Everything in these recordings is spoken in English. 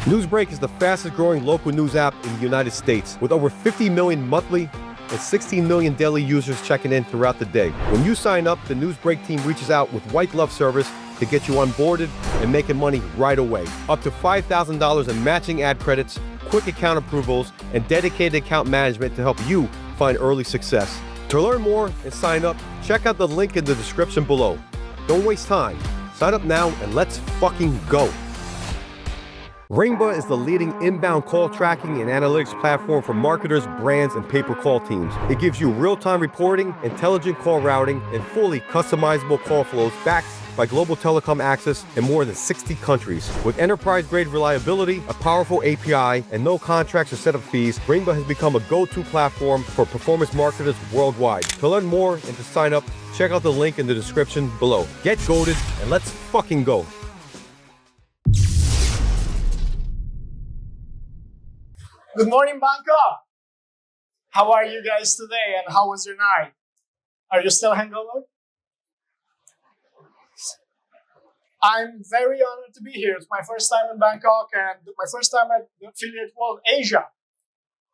Newsbreak is the fastest growing local news app in the United States, with over 50 million monthly and 16 million daily users checking in throughout the day. When you sign up, the Newsbreak team reaches out with white glove service to get you onboarded and making money right away. Up to $5,000 in matching ad credits, quick account approvals, and dedicated account management to help you find early success. To learn more and sign up, check out the link in the description below. Don't waste time. Sign up now and let's fucking go. Ringba is the leading inbound call tracking and analytics platform for marketers, brands, and pay-per-call teams. It gives you real-time reporting, intelligent call routing, and fully customizable call flows backed by global telecom access in more than 60 countries. With enterprise-grade reliability, a powerful API, and no contracts or setup fees, Ringba has become a go-to platform for performance marketers worldwide. To learn more and to sign up, check out the link in the description below. Get goated and let's fucking go. Good morning, Bangkok. How are you guys today and how was your night? Are you still hangover? I'm very honored to be here. It's my first time in Bangkok and my first time at the affiliate World Asia.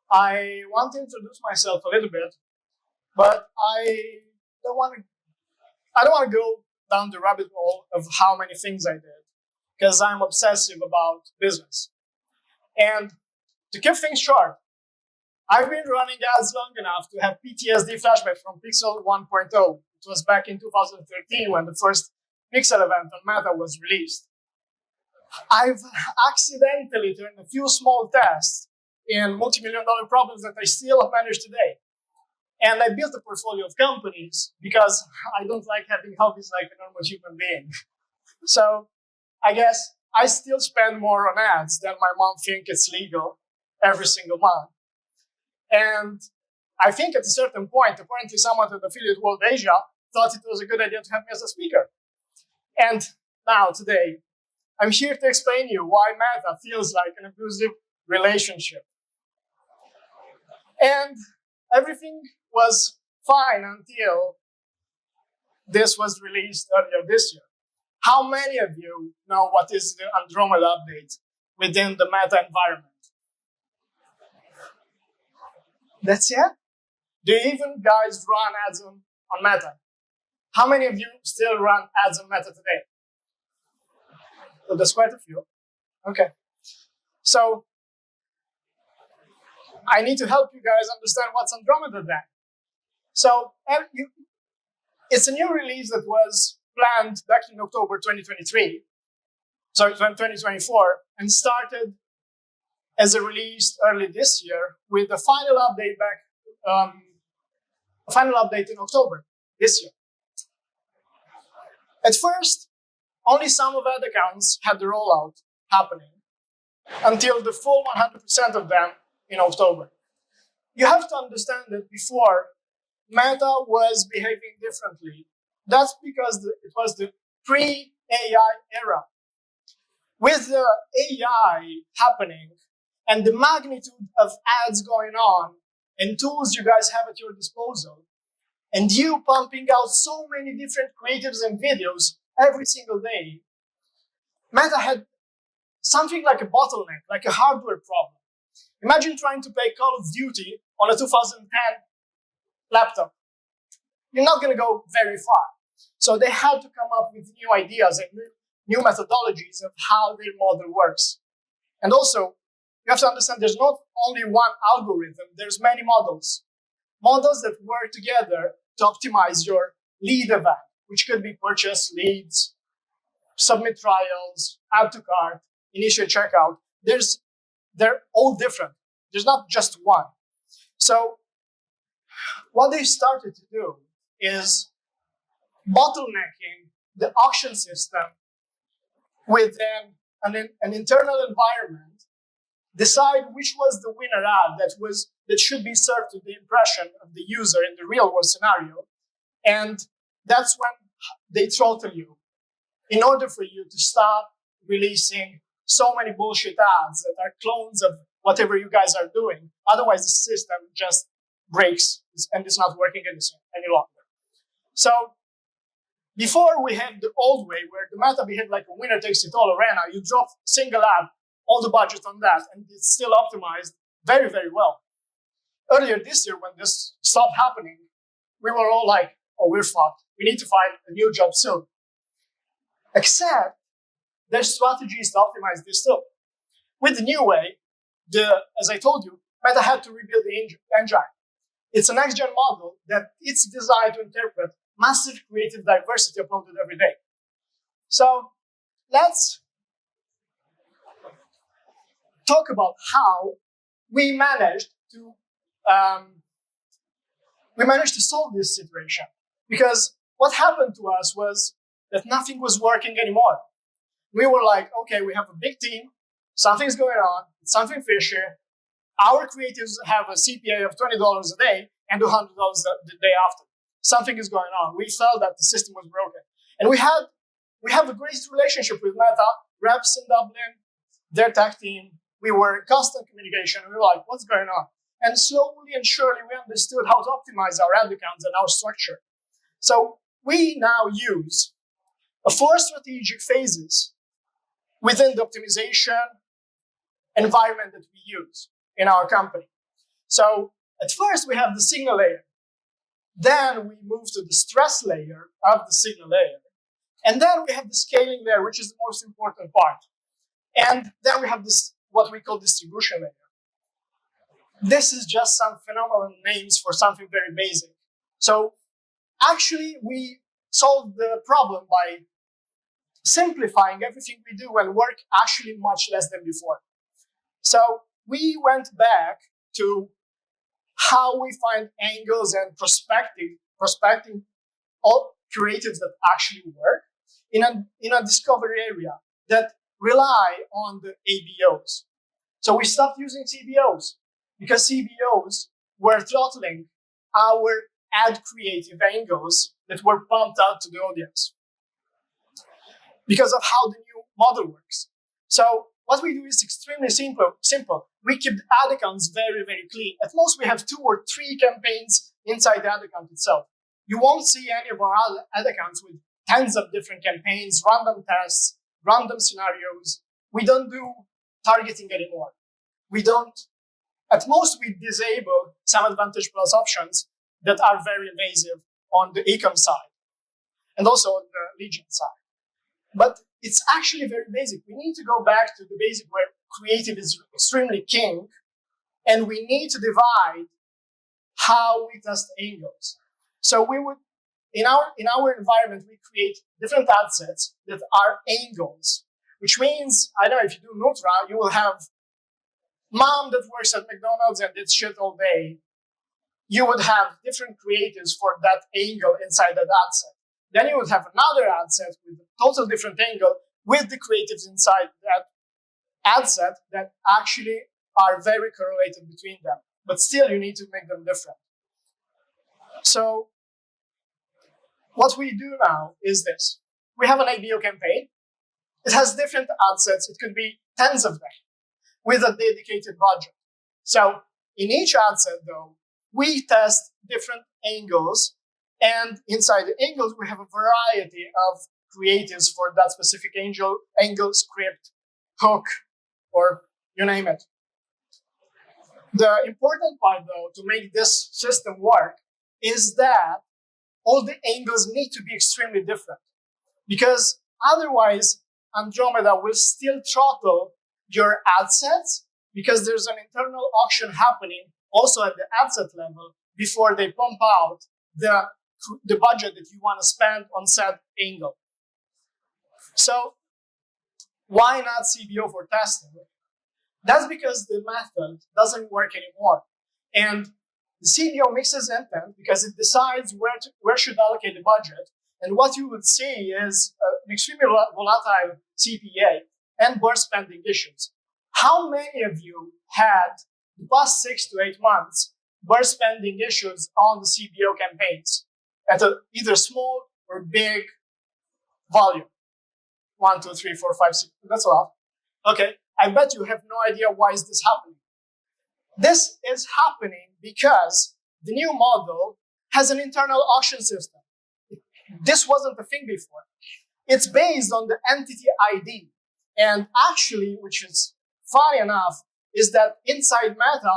I want to introduce myself a little bit, but I don't want to go down the rabbit hole of how many things I did, because I'm obsessive about business. And to keep things short, I've been running ads long enough to have PTSD flashbacks from Pixel 1.0. It was back in 2013 when the first Pixel event on Meta was released. I've accidentally turned a few small tests in multi-million-dollar problems that I still have managed today. And I built a portfolio of companies because I don't like having hobbies like a normal human being. So I guess I still spend more on ads than my mom thinks it's legal every single month. And I think at a certain point, apparently someone at Affiliate World Asia thought it was a good idea to have me as a speaker. And now, today, I'm here to explain to you why Meta feels like an abusive relationship. And everything was fine until this was released earlier this year. How many of you know what is the Andromeda update within the Meta environment? That's it? Do you even guys run ads on Meta? How many of you still run ads on Meta today? Well, there's quite a few. Okay. So I need to help you guys understand what's Andromeda then. So it's a new release that was planned back in October 2024, and started as a release early this year with the final update in October this year. At first, only some of ad accounts had the rollout happening until the full 100% of them in October. You have to understand that before, Meta was behaving differently. That's because it was the pre-AI era. With the AI happening and the magnitude of ads going on and tools you guys have at your disposal, and you pumping out so many different creatives and videos every single day, Meta had something like a bottleneck, like a hardware problem. Imagine trying to play Call of Duty on a 2010 laptop. You're not going to go very far. So they had to come up with new ideas and new methodologies of how their model works. And also, you have to understand there's not only one algorithm, there's many models. Models that work together to optimize your lead event, which could be purchase leads, submit trials, add to cart, initiate checkout. They're all different. There's not just one. So what they started to do is bottlenecking the auction system within an internal environment, decide which was the winner ad that should be served to the impression of the user in the real world scenario. And that's when they throttle you in order for you to stop releasing so many bullshit ads that are clones of whatever you guys are doing. Otherwise, the system just breaks and it's not working any longer. So before we had the old way where the Meta behaved like a winner takes it all arena, you drop a single ad all the budget on that, and it's still optimized very, very well. Earlier this year, when this stopped happening, we were all like, oh, we're fucked. We need to find a new job soon. Except their strategy is to optimize this too. With the new way, as I told you, Meta had to rebuild the engine. It's a next-gen model that it's designed to interpret massive creative diversity uploaded every day. So let's talk about how we managed to solve this situation. Because what happened to us was that nothing was working anymore. We were like, okay, we have a big team, something's going on, it's something fishy. Our creatives have a CPA of $20 a day and $200 the day after. Something is going on. We felt that the system was broken. And we have a great relationship with Meta, reps in Dublin, their tech team. We were in constant communication. We were like, what's going on? And slowly and surely, we understood how to optimize our ad accounts and our structure. So we now use 4 strategic phases within the optimization environment that we use in our company. So at first, we have the signal layer. Then we move to the stress layer of the signal layer. And then we have the scaling layer, which is the most important part. And then we have this, what we call distribution layer. This is just some phenomenal names for something very basic. So actually, we solved the problem by simplifying everything we do and work actually much less than before. So we went back to how we find angles and prospecting all creatives that actually work in a discovery area that rely on the ABOs. So we stopped using CBOs because CBOs were throttling our ad creative angles that were pumped out to the audience because of how the new model works. So what we do is extremely simple. We keep the ad accounts very, very clean. At most, we have 2 or 3 campaigns inside the ad account itself. You won't see any of our ad accounts with tens of different campaigns, random tests, random scenarios. We don't do targeting anymore. At most, we disable some Advantage Plus options that are very invasive on the e-com side and also on the Legion side. But it's actually very basic. We need to go back to the basic where creative is extremely king, and we need to divide how we test angles. So we would, in our environment, we create different ad sets that are angles, which means, I don't know, if you do Nutra, you will have mom that works at McDonald's and did shit all day. You would have different creatives for that angle inside that ad set. Then you would have another ad set with a total different angle with the creatives inside that ad set that actually are very correlated between them. But still, you need to make them different. So what we do now is this. We have an ABO campaign. It has different ad sets. It could be tens of them with a dedicated budget. So in each ad set, though, we test different angles. And inside the angles, we have a variety of creatives for that specific angle, script, hook, or you name it. The important part, though, to make this system work is that all the angles need to be extremely different. Because otherwise, Andromeda will still throttle your ad sets because there's an internal auction happening also at the ad set level before they pump out the budget that you want to spend on said angle. So why not CBO for testing? That's because the method doesn't work anymore. And the CBO mixes intent because it decides where should allocate the budget. And what you would see is an extremely volatile CPA and burst spending issues. How many of you had the past 6 to 8 months burst spending issues on the CBO campaigns at either small or big volume? 1, 2, 3, 4, 5, 6. That's a lot. Okay. I bet you have no idea why is this happening. This is happening because the new model has an internal auction system. This wasn't a thing before. It's based on the entity ID. And actually, which is funny enough is that inside Meta,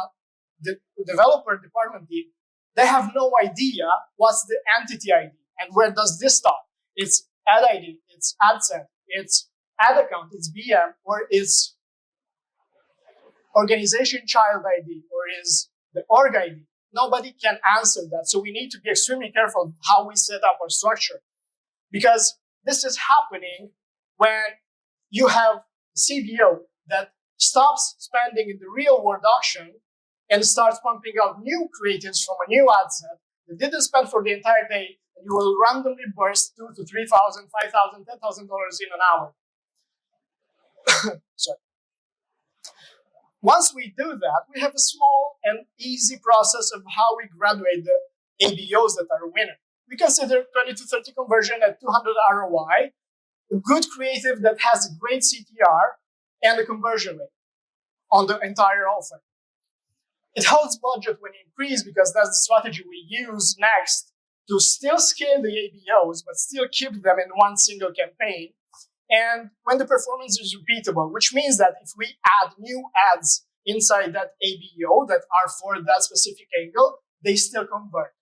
the developer department team, they have no idea what's the entity ID and where does this start. It's ad ID, it's ad set, it's ad account, it's BM, or it's organization child ID, or is the org ID. Nobody can answer that. So we need to be extremely careful how we set up our structure, because this is happening when you have a CBO that stops spending in the real world auction and starts pumping out new creatives from a new ad set that didn't spend for the entire day, and you will randomly burst $2,000 to $3,000, $5,000, $10,000 in an hour. Sorry. Once we do that, we have a small and easy process of how we graduate the ABOs that are a winner. We consider 20 to 30 conversion at 200 ROI, a good creative that has a great CTR, and a conversion rate on the entire offer. It holds budget when increased because that's the strategy we use next to still scale the ABOs, but still keep them in one single campaign. And when the performance is repeatable, which means that if we add new ads inside that ABO that are for that specific angle, they still convert.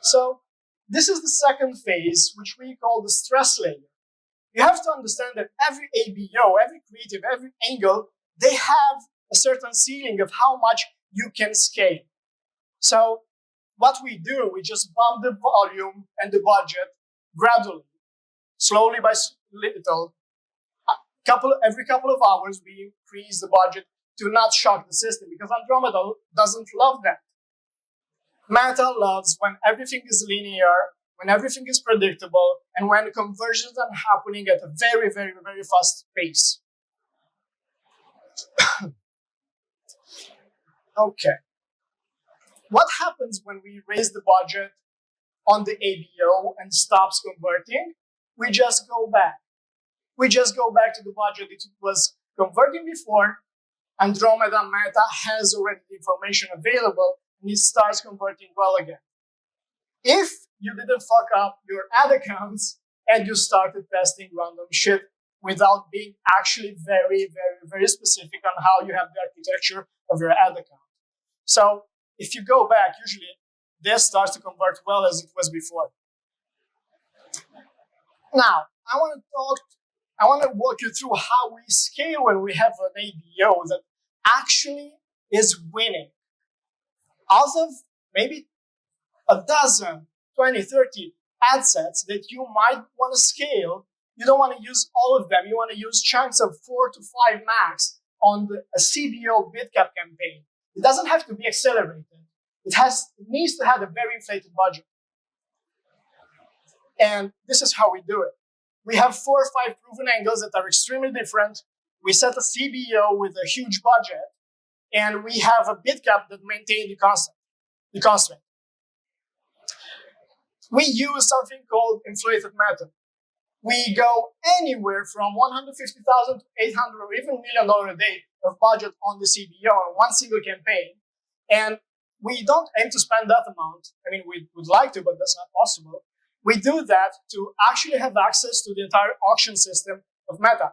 So this is the second phase, which we call the stress layer. You have to understand that every ABO, every creative, every angle, they have a certain ceiling of how much you can scale. So what we do, we just bump the volume and the budget gradually, slowly by little. Every couple of hours, we increase the budget to not shock the system, because Andromeda doesn't love that. Meta loves when everything is linear, when everything is predictable, and when conversions are happening at a very, very, very fast pace. Okay. What happens when we raise the budget on the ABO and stops converting? We just go back. We just go back to the budget it was converting before. Andromeda Meta has already the information available, and it starts converting well again. If you didn't fuck up your ad accounts and you started testing random shit without being actually very, very, very specific on how you have the architecture of your ad account. So if you go back, usually this starts to convert well as it was before. Now, I want to walk you through how we scale when we have an ABO that actually is winning. Out of maybe a dozen, 20, 30 ad sets that you might want to scale, you don't want to use all of them. You want to use chunks of 4 to 5 max on a CBO bid cap campaign. It doesn't have to be accelerated. It needs to have a very inflated budget. And this is how we do it. We have 4 or 5 proven angles that are extremely different. We set a CBO with a huge budget, and we have a bid cap that maintains the constraint. We use something called inflated method. We go anywhere from $150,000 to $800 or even $1 million a day of budget on the CBO on one single campaign. And we don't aim to spend that amount. I mean, we would like to, but that's not possible. We do that to actually have access to the entire auction system of Meta.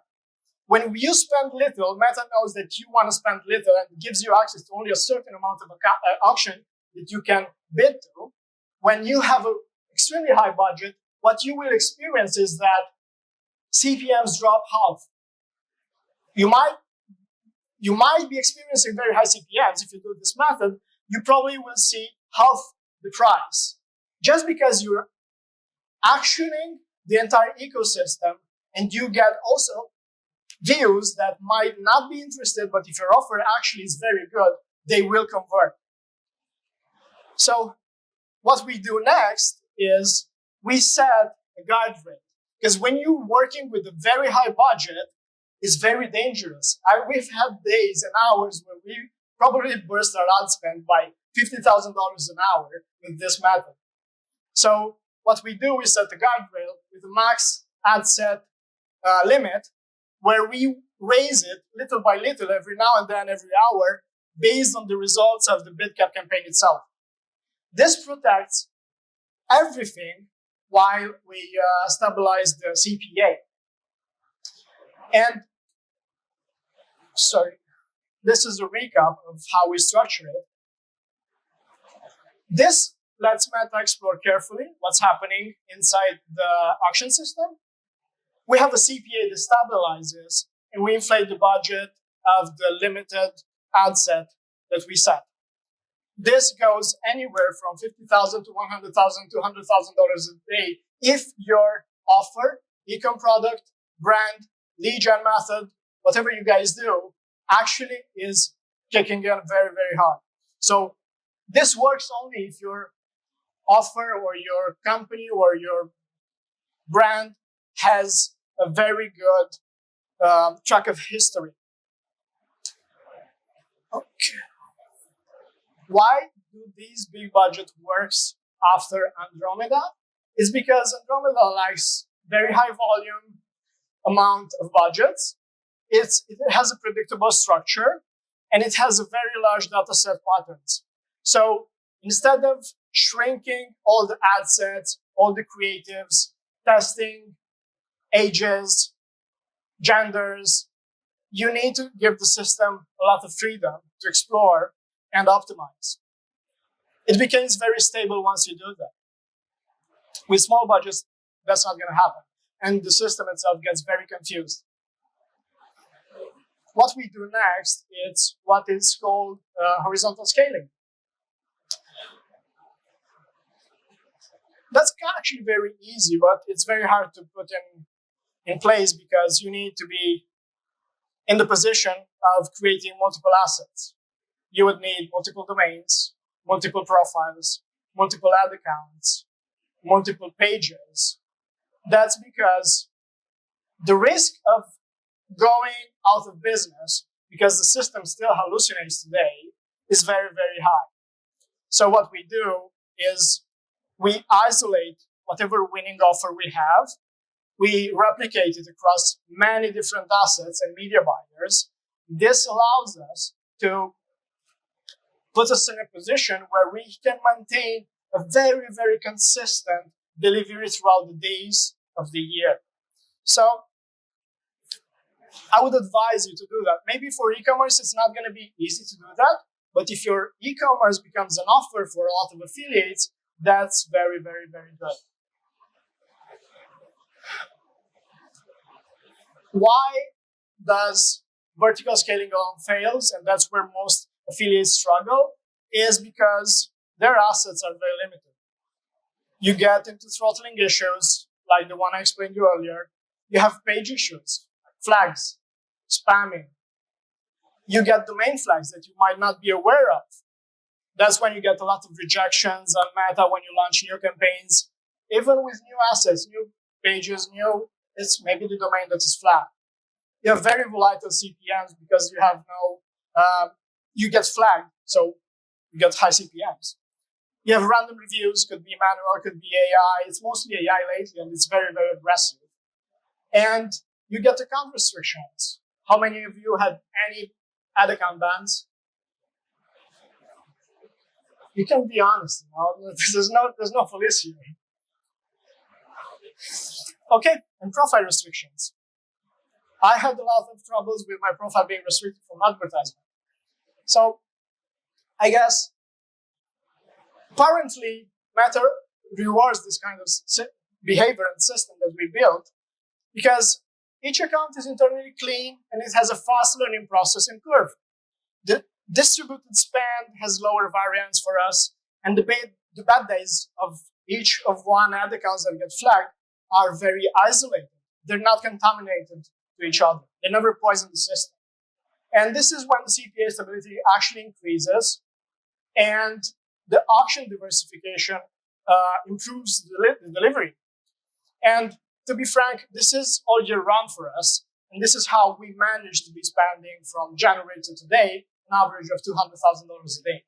When you spend little, Meta knows that you want to spend little and gives you access to only a certain amount of auction that you can bid to. When you have an extremely high budget, what you will experience is that CPMs drop half. You might be experiencing very high CPMs if you do this method. You probably will see half the price, just because you're actioning the entire ecosystem, and you get also views that might not be interested, but if your offer actually is very good, they will convert. So what we do next is we set a guide rate, because when you're working with a very high budget, it's very dangerous. We've had days and hours where we probably burst our ad spend by $50,000 an hour with this method. So what we do is set a guardrail with a max ad set limit, where we raise it little by little every now and then, every hour, based on the results of the bid cap campaign itself. This protects everything while we stabilize the CPA. And sorry, this is a recap of how we structure it. This lets Meta explore carefully what's happening inside the auction system. We have a CPA that stabilizes, and we inflate the budget of the limited ad set that we set. This goes anywhere from $50,000 to $100,000 to $100,000 a day if your offer, e-com product, brand, lead gen method, whatever you guys do, actually is kicking in very, very hard. So this works only if your offer or your company or your brand has a very good track of history. Okay. Why do these big budget works after Andromeda? It's because Andromeda likes very high volume amount of budgets. It has a predictable structure, and it has a very large data set patterns. So instead of shrinking all the ad sets, all the creatives, testing ages, genders, you need to give the system a lot of freedom to explore and optimize. It becomes very stable once you do that. With small budgets, that's not going to happen. And the system itself gets very confused. What we do next is what is called horizontal scaling. That's actually very easy, but it's very hard to put in place because you need to be in the position of creating multiple assets. You would need multiple domains, multiple profiles, multiple ad accounts, multiple pages. That's because the risk of going out of business, because the system still hallucinates today, is very, very high. So what we do is we isolate whatever winning offer we have. We replicate it across many different assets and media buyers. This allows us to put us in a position where we can maintain a very, very consistent delivery throughout the days of the year. So I would advise you to do that. Maybe for e-commerce, it's not going to be easy to do that. But if your e-commerce becomes an offer for a lot of affiliates, that's very, very, very good. Why does vertical scaling alone fails? And that's where most affiliates struggle, is because their assets are very limited. You get into throttling issues, like the one I explained you earlier. You have page issues, flags, spamming. You get domain flags that you might not be aware of. That's when you get a lot of rejections on Meta when you launch new campaigns. Even with new assets, new pages, it's maybe the domain that is flat. You have very volatile CPMs because you have you get flagged, so you get high CPMs. You have random reviews, could be manual, could be AI. It's mostly AI lately, and it's very, very aggressive. And you get account restrictions. How many of you had any ad account bans? You can be honest. There's no police here. Okay, and profile restrictions. I had a lot of troubles with my profile being restricted from advertisement. So I guess apparently Meta rewards this kind of behavior and system that we built because each account is internally clean and it has a fast learning process and curve. The distributed spend has lower variance for us, and the bad days of each of one ad accounts that get flagged are very isolated. They're not contaminated to each other. They never poison the system. And this is when the CPA stability actually increases and the auction diversification improves the delivery. And to be frank, this is all year round for us. And this is how we managed to be spending from January to today, an average of $200,000 a day.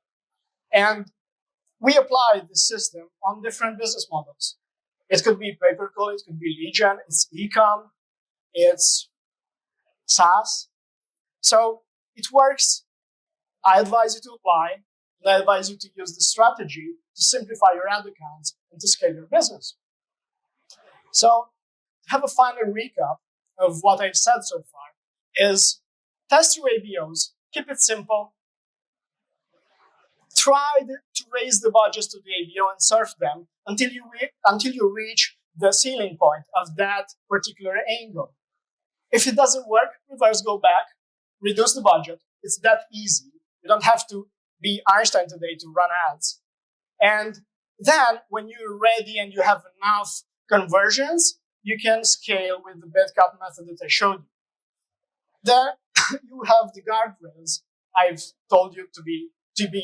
And we applied this system on different business models. It could be pay-per-call, it could be lead gen, it's e-com, it's SaaS. So it works. I advise you to apply, and I advise you to use the strategy to simplify your ad accounts and to scale your business. So to have a final recap of what I've said so far is Test your ABOs, keep it simple. Try to raise the budgets to the ABO and serve them until you reach the ceiling point of that particular angle. If it doesn't work, reverse, go back, reduce the budget. It's that easy. You don't have to be Einstein today to run ads. And then when you're ready and you have enough conversions, you can scale with the bed cut method that I showed you. Then you have the guardrails I've told you to be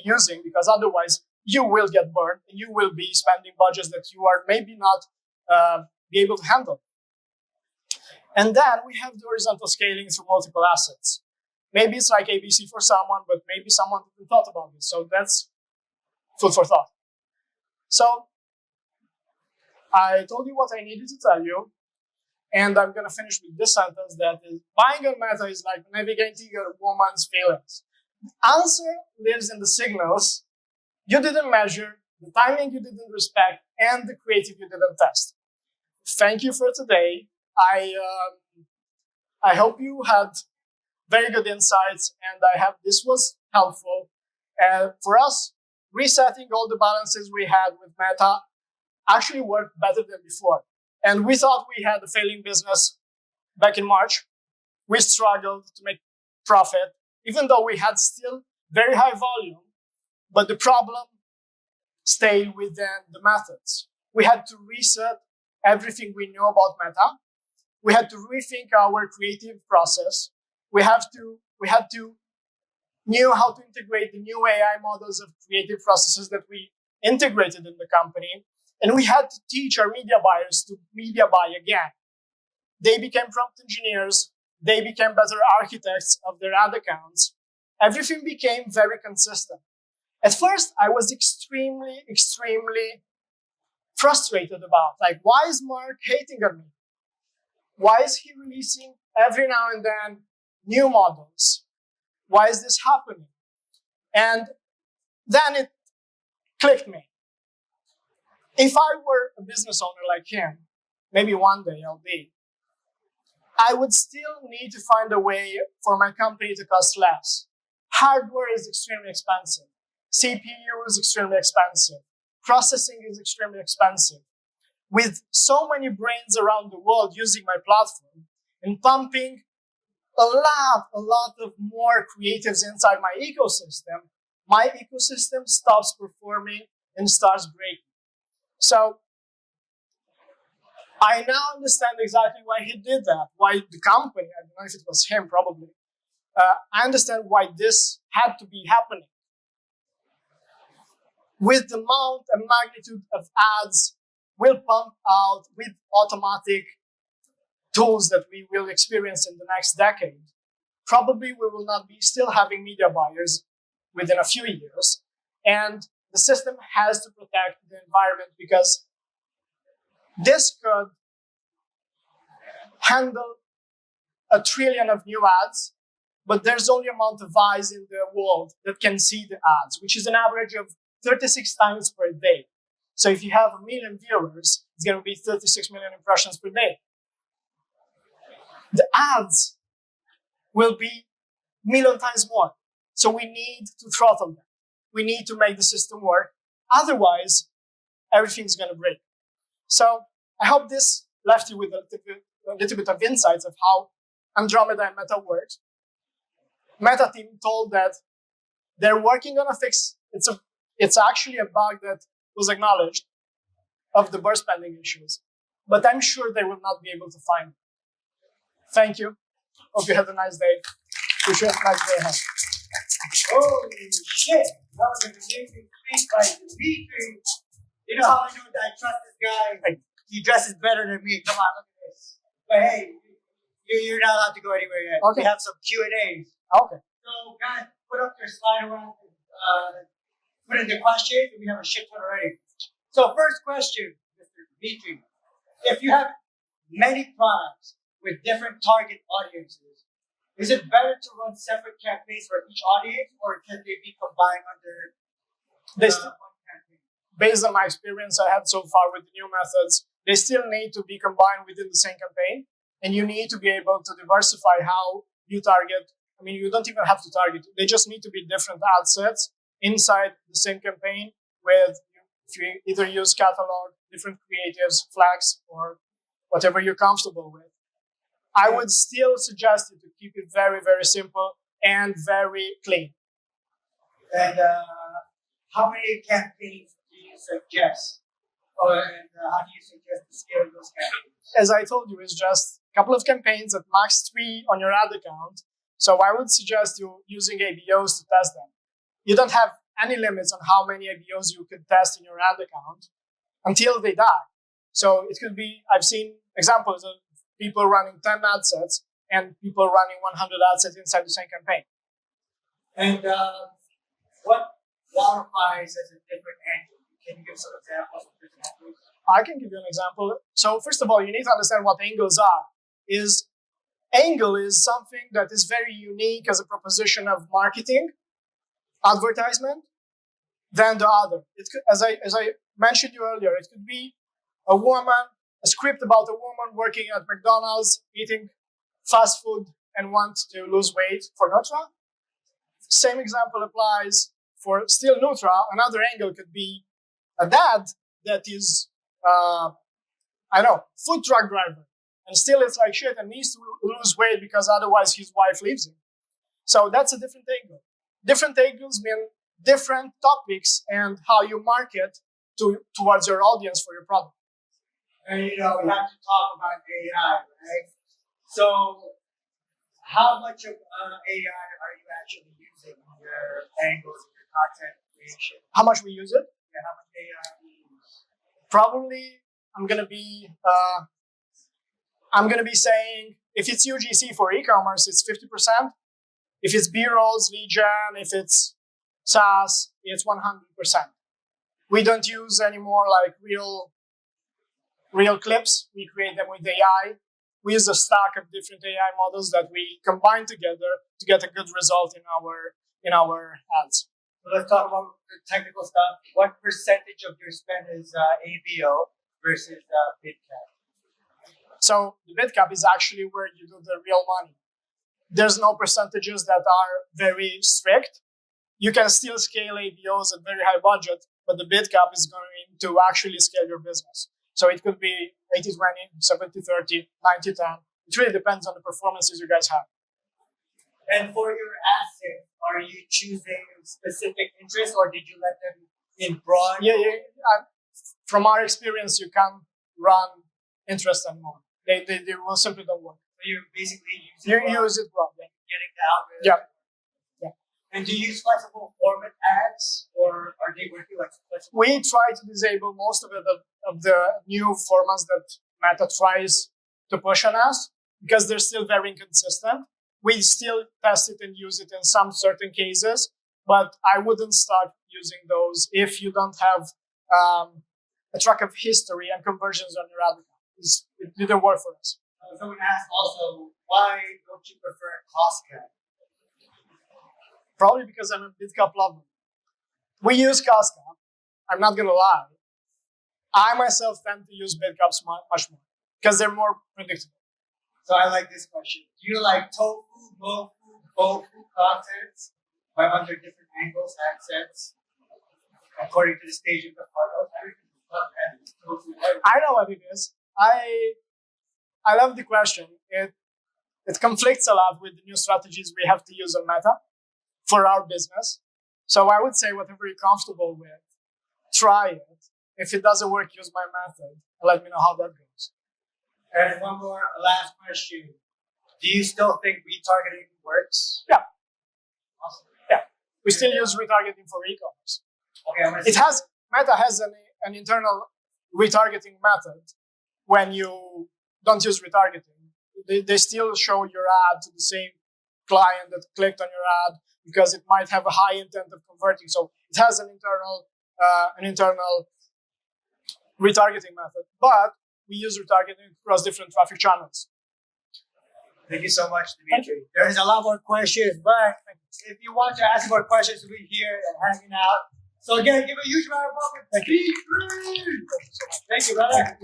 using, because otherwise you will get burned and you will be spending budgets that you are maybe not be able to handle. And then we have the horizontal scaling through multiple assets. Maybe it's like ABC for someone, but maybe someone didn't thought about this. So that's food for thought. So I told you what I needed to tell you, and I'm going to finish with this sentence that is, buying on Meta is like navigating a woman's feelings. The answer lives in the signals you didn't measure, the timing you didn't respect, and the creative you didn't test. Thank you for today. I hope you had very good insights, and I hope this was helpful. For us, resetting all the balances we had with Meta actually worked better than before. And we thought we had a failing business back in March. We struggled to make profit, even though we had still very high volume, but the problem stayed within the methods. We had to reset everything we knew about Meta. We had to rethink our creative process. We had to knew how to integrate the new AI models of creative processes that we integrated in the company. And we had to teach our media buyers to media buy again. They became prompt engineers. They became better architects of their ad accounts. Everything became very consistent. At first, I was extremely, extremely frustrated about, like, why is Mark hating on me? Why is he releasing every now and then new models? Why is this happening? And then it clicked me. If I were a business owner like him, maybe one day I'll be, I would still need to find a way for my company to cost less. Hardware is extremely expensive. CPU is extremely expensive. Processing is extremely expensive. With so many brains around the world using my platform and pumping a lot of more creatives inside my ecosystem stops performing and starts breaking. So I now understand exactly why he did that, why the company, I don't know if it was him, probably. I understand why this had to be happening. With the amount and magnitude of ads we'll pump out with automatic tools that we will experience in the next decade, probably we will not be still having media buyers within a few years. And the system has to protect the environment, because this could handle 1 trillion of new ads, but there's only amount of eyes in the world that can see the ads, which is an average of 36 times per day. So if you have 1 million viewers, it's going to be 36 million impressions per day. The ads will be 1 million times more. So we need to throttle them. We need to make the system work. Otherwise, everything's going to break. So I hope this left you with a little bit of insights of how Andromeda and Meta works. Meta team told that they're working on a fix. It's actually a bug that was acknowledged of the burst spending issues, but I'm sure they will not be able to find it. Thank you. Hope you have a nice day. Wish you a nice day ahead. Holy shit! That was an amazing speech by Dimitri. You know how I know that I trust this guy? He dresses better than me. Come on, look at this. But hey, you're not allowed to go anywhere yet. Okay. We have some Q&As. Okay. So guys, put up your slide around. Put in the questions, and we have a shit ton already. So first question, Mr. Dimitri. If you have many products with different target audiences, is it better to run separate campaigns for each audience, or can they be combined under one campaign? Based on my experience I had so far with the new methods, they still need to be combined within the same campaign, and you need to be able to diversify how you target I mean, you don't even have to target. They just need to be different ad sets inside the same campaign with, if you either use catalog, different creatives, flags, or whatever you're comfortable with. I would still suggest you to keep it very, very simple and very clean. And how many campaigns do you suggest? And how do you suggest to scale those campaigns? As I told you, it's just a couple of campaigns at max 3 on your ad account. So I would suggest you using ABOs to test them. You don't have any limits on how many ABOs you could test in your ad account until they die. So it could be, I've seen examples of people running 10 ad sets and people running 100 ad sets inside the same campaign. And what qualifies as a different angle? Can you give some examples of different angles? I can give you an example. So first of all, you need to understand what angles are. Angle is something that is very unique as a proposition of marketing, advertisement, than the other. It could, as I mentioned you earlier, it could be a script about a woman working at McDonald's, eating fast food and wants to lose weight for Nutra. Same example applies for still Nutra. Another angle could be a dad that is, food truck driver, and still it's like shit and needs to lose weight because otherwise his wife leaves him. So that's a different angle. Different angles mean different topics and how you market towards your audience for your product. And we have to talk about AI, right? So how much of AI are you actually using in your angles in your content creation? How much we use it? Yeah, how much AI do you use? Probably I'm gonna be saying if it's UGC for e-commerce, it's 50%. If it's B-rolls, lead gen, if it's SaaS, it's 100%. We don't use anymore like real clips. We create them with AI. We use a stack of different AI models that we combine together to get a good result in our ads. So let's talk about the technical stuff. What percentage of your spend is ABO versus bid cap? So the bid cap is actually where you do the real money. There's no percentages that are very strict. You can still scale ABOs at very high budget, but the bid cap is going to actually scale your business. So it could be 80-20, 70-30, 90-10. It really depends on the performances you guys have. And for your assets, are you choosing specific interests or did you let them in broad? Yeah. From our experience, you can't run interest anymore. They will simply don't work. So you're basically use it broad. Getting the algorithm. Yeah. And do you use flexible format ads or are they working like flexible? We try to disable most of the new formats that Meta tries to push on us because they're still very inconsistent. We still test it and use it in some certain cases, but I wouldn't start using those if you don't have a track of history and conversions on your ad account. It didn't work for us. Someone asked also, why don't you prefer cost cap? Probably because I'm a bid cap lover. We use cost cap. I'm not going to lie. I myself tend to use bid caps much more because they're more predictable. So I like this question. Do you like tofu, bofu contents by under different angles, accents, according to the stage of the funnel? I know what it is. I love the question. It conflicts a lot with the new strategies we have to use on Meta for our business. So I would say whatever you're comfortable with, try it. If it doesn't work, use my method and let me know how that goes. And one more last question. Do you still think retargeting works? Yeah. Awesome. Yeah. We still use retargeting for e-commerce. Okay, Meta has an internal retargeting method when you don't use retargeting. They still show your ad to the same client that clicked on your ad because it might have a high intent of converting. So it has an internal retargeting method, but we use retargeting across different traffic channels. Thank you so much, Dimitri. There's a lot more questions, but if you want to ask more questions, we're here and hanging out. So again, give a huge round of applause for Dimitri. Thank you, brother.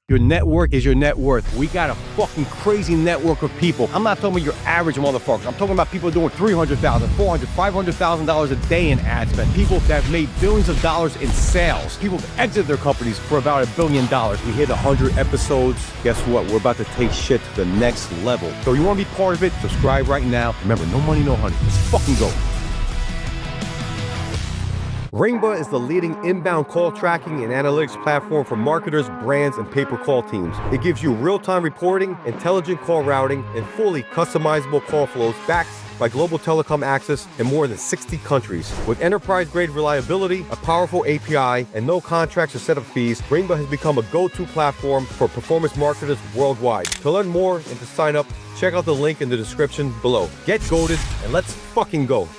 Your network is your net worth. We got a fucking crazy network of people. I'm not talking about your average motherfuckers. I'm talking about people doing $300,000, $400,000, $500,000 a day in ad spend. People that have made billions of dollars in sales. People that exited their companies for about $1 billion. We hit 100 episodes. Guess what? We're about to take shit to the next level. So you want to be part of it? Subscribe right now. Remember, no money, no honey. Let's fucking go. Ringba is the leading inbound call tracking and analytics platform for marketers, brands, and pay-per-call teams. It gives you real-time reporting, intelligent call routing, and fully customizable call flows backed by global telecom access in more than 60 countries. With enterprise-grade reliability, a powerful API, and no contracts or setup fees, Ringba has become a go-to platform for performance marketers worldwide. To learn more and to sign up, check out the link in the description below. Get goated and let's fucking go.